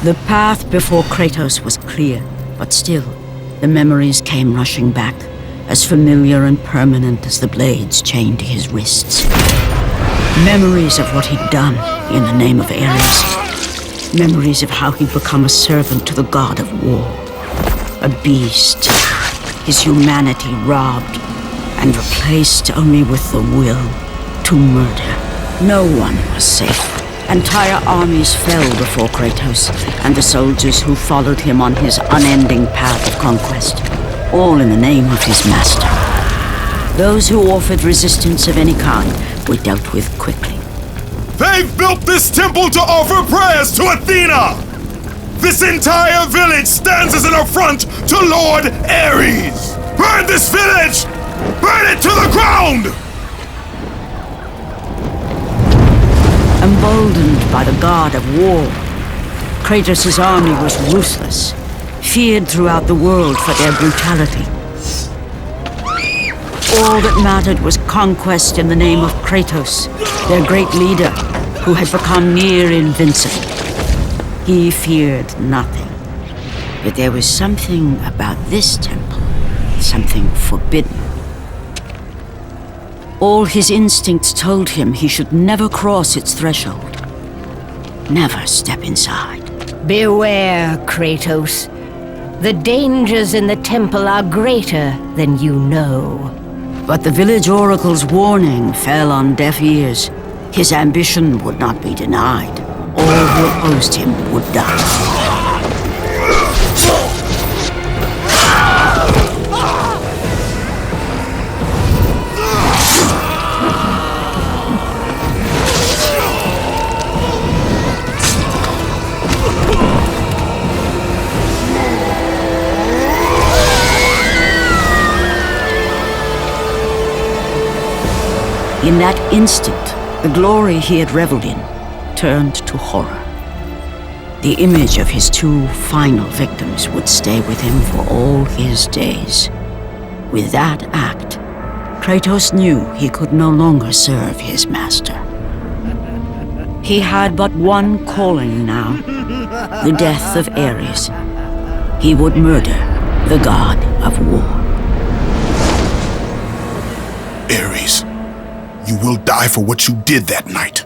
The path before Kratos was clear, but still, the memories came rushing back, as familiar and permanent as the blades chained to his wrists. Memories of what he'd done in the name of Ares. Memories of how he'd become a servant to the god of war. A beast, his humanity robbed and replaced only with the will to murder. No one was safe. Entire armies fell before Kratos and the soldiers who followed him on his unending path of conquest, all in the name of his master. Those who offered resistance of any kind were dealt with quickly. They've built this temple to offer prayers to Athena! This entire village stands as an affront to Lord Ares! Burn this village! Burn it to the ground! Emboldened by the god of war, Kratos' army was ruthless, feared throughout the world for their brutality. All that mattered was conquest in the name of Kratos, their great leader, who had become near invincible. He feared nothing. But there was something about this temple, something forbidden. All his instincts told him he should never cross its threshold. Never step inside. Beware, Kratos. The dangers in the temple are greater than you know. But the village oracle's warning fell on deaf ears. His ambition would not be denied. All who opposed him would die. In that instant, the glory he had reveled in turned to horror. The image of his two final victims would stay with him for all his days. With that act, Kratos knew he could no longer serve his master. He had but one calling now, the death of Ares. He would murder the god of war. Ares, you will die for what you did that night.